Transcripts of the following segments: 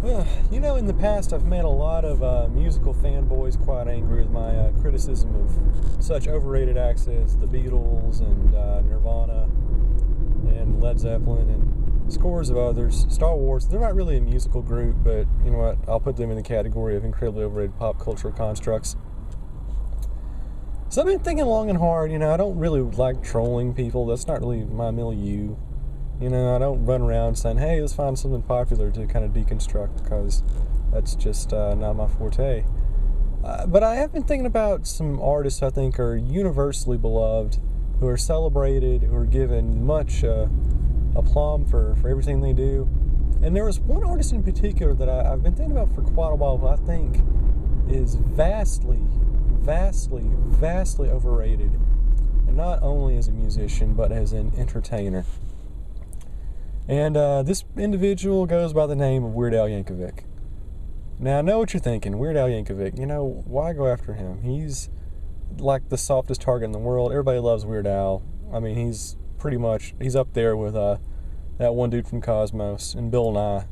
In the past I've made a lot of musical fanboys quite angry with my criticism of such overrated acts as the Beatles and Nirvana and Led Zeppelin and scores of others. Star Wars, they're not really a musical group, but you know what? I'll put them in the category of incredibly overrated pop cultural constructs. So I've been thinking long and hard, I don't really like trolling people. That's not really my milieu. I don't run around saying, hey, let's find something popular to kind of deconstruct, because that's just not my forte. But I have been thinking about some artists I think are universally beloved, who are celebrated, who are given much aplomb for everything they do. And there was one artist in particular that I've been thinking about for quite a while, who I think is vastly overrated. And not only as a musician, but as an entertainer. And this individual goes by the name of Weird Al Yankovic. Now, I know what you're thinking. Weird Al Yankovic, why go after him? He's like the softest target in the world. Everybody loves Weird Al. I mean, he's up there with that one dude from Cosmos and Bill Nye.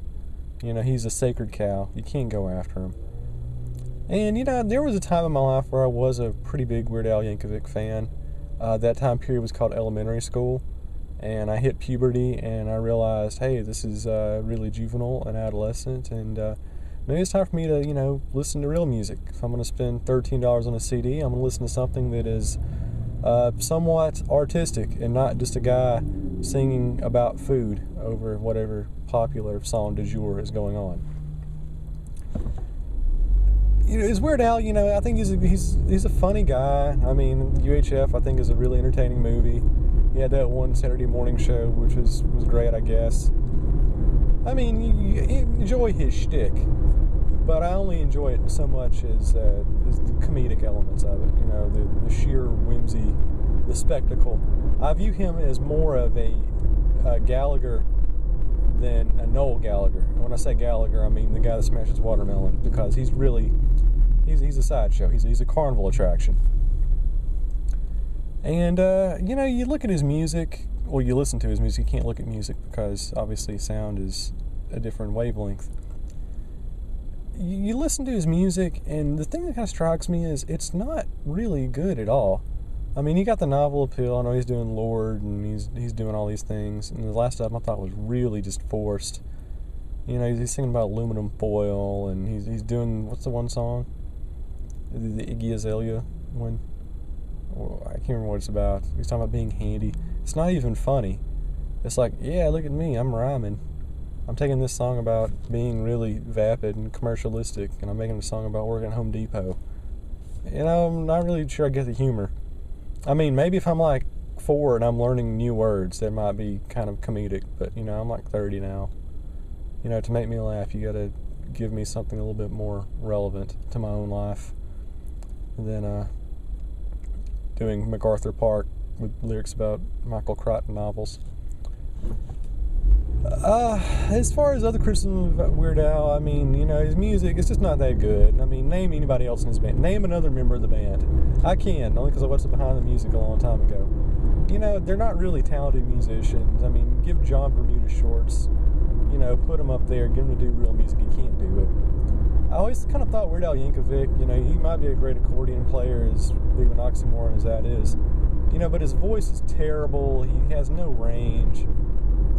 He's a sacred cow. You can't go after him. And, there was a time in my life where I was a pretty big Weird Al Yankovic fan. That time period was called elementary school. And I hit puberty, and I realized, hey, this is really juvenile and adolescent, and maybe it's time for me to, listen to real music. If I'm going to spend $13 on a CD, I'm going to listen to something that is somewhat artistic and not just a guy singing about food over whatever popular song du jour is going on. It's Weird Al, I think he's a funny guy. I mean, UHF, I think, is a really entertaining movie. He had that one Saturday morning show, which was great, I guess. I mean, you enjoy his shtick, but I only enjoy it so much as the comedic elements of it. The sheer whimsy, the spectacle. I view him as more of a Gallagher than a Noel Gallagher. And when I say Gallagher, I mean the guy that smashes watermelon, because he's a sideshow. He's a carnival attraction. And, you look at his music, or you listen to his music. You can't look at music because, obviously, sound is a different wavelength. You listen to his music, and the thing that kind of strikes me is it's not really good at all. I mean, you got the novel appeal. I know he's doing Lord, and he's doing all these things. And the last album I thought was really just forced. He's singing about aluminum foil, and he's doing, what's the one song? The Iggy Azalea one? I can't remember what it's about. He's talking about being handy. It's not even funny. It's like, yeah, look at me, I'm rhyming. I'm taking this song about being really vapid and commercialistic, and I'm making a song about working at Home Depot. I'm not really sure I get the humor. I mean, maybe if I'm like 4 and I'm learning new words, that might be kind of comedic, but, I'm like 30 now. To make me laugh, you gotta give me something a little bit more relevant to my own life than, doing MacArthur Park with lyrics about Michael Crichton novels. As far as other criticism of Weird Al, I mean, his music, it's just not that good. I mean, name anybody else in his band. Name another member of the band. I can, only because I watched Behind the Music a long time ago. They're not really talented musicians. I mean, give John Bermuda Shorts, put him up there, give him to do real music. He can't do it. I always kind of thought Weird Al Yankovic, he might be a great accordion player, as big of an oxymoron as that is. But his voice is terrible. He has no range.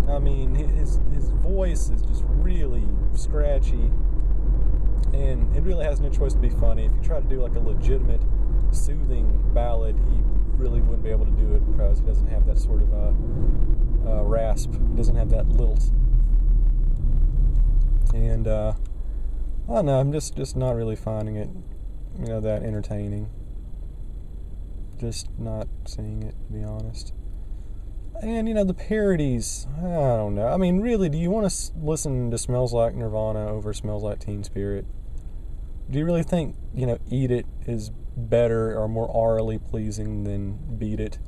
I mean, his voice is just really scratchy, and it really has no choice to be funny. If you try to do like a legitimate, soothing ballad, he really wouldn't be able to do it, because he doesn't have that sort of rasp. He doesn't have that lilt. And, I don't know, I'm just not really finding it, that entertaining. Just not seeing it, to be honest. And, the parodies, I don't know. I mean, really, do you want to listen to Smells Like Nirvana over Smells Like Teen Spirit? Do you really think, Eat It is better or more aurally pleasing than Beat It?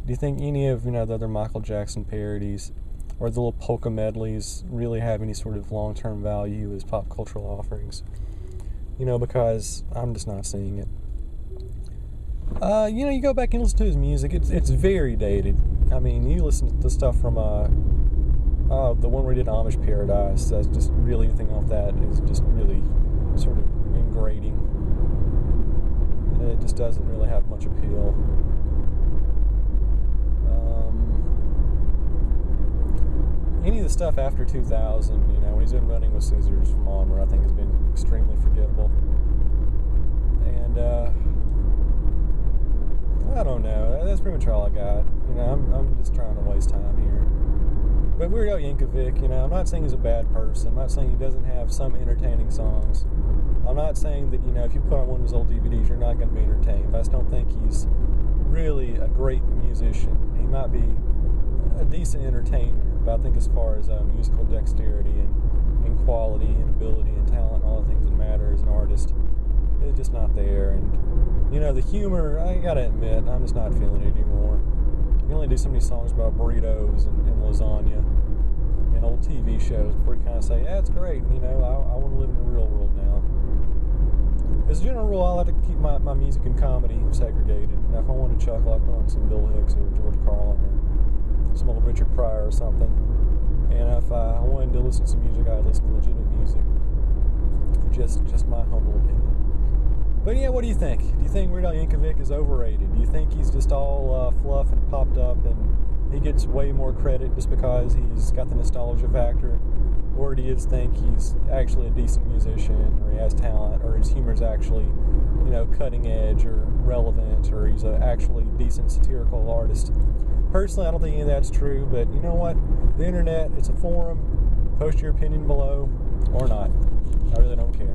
Do you think any of, the other Michael Jackson parodies or the little polka medleys really have any sort of long-term value as pop cultural offerings? Because I'm just not seeing it. You go back and listen to his music, it's very dated. I mean, you listen to stuff from The one where he did Amish Paradise, that's just really, anything off that is just really sort of ingrating. It just doesn't really have much appeal. Any of the stuff after 2000, you know, when he's been Running with Scissors from onward, I think has been extremely forgettable. And I don't know. That's pretty much all I got. You know, I'm just trying to waste time here. But Weird Al Yankovic, you know, I'm not saying he's a bad person. I'm not saying he doesn't have some entertaining songs. I'm not saying that, you know, if you put on one of his old DVDs, you're not going to be entertained. But I just don't think he's really a great musician. He might be a decent entertainer, but I think as far as musical dexterity and quality and ability and talent and all the things that matter as an artist, it's just not there. And, you know, the humor, I gotta admit, I'm just not feeling it anymore. You can only do so many songs about burritos and lasagna and old TV shows before you kind of say, yeah, it's great, you know, I want to live in the real world now. As a general rule, I like to keep my music and comedy segregated. You know, if I want to chuckle, I put on some Bill Hicks or George Carlin or some old Richard Pryor or something. And if I wanted to listen to some music, I'd listen to legitimate music. Just my humble opinion. But yeah, what do you think? Do you think Weird Al Yankovic is overrated? Do you think he's just all fluff and popped up and he gets way more credit just because he's got the nostalgia factor? Or do you just think he's actually a decent musician, or he has talent, or his humor is actually, you know, cutting edge or relevant, or he's an actually decent satirical artist? Personally, I don't think any of that's true, but you know what? The internet, it's a forum. Post your opinion below, or not. I really don't care.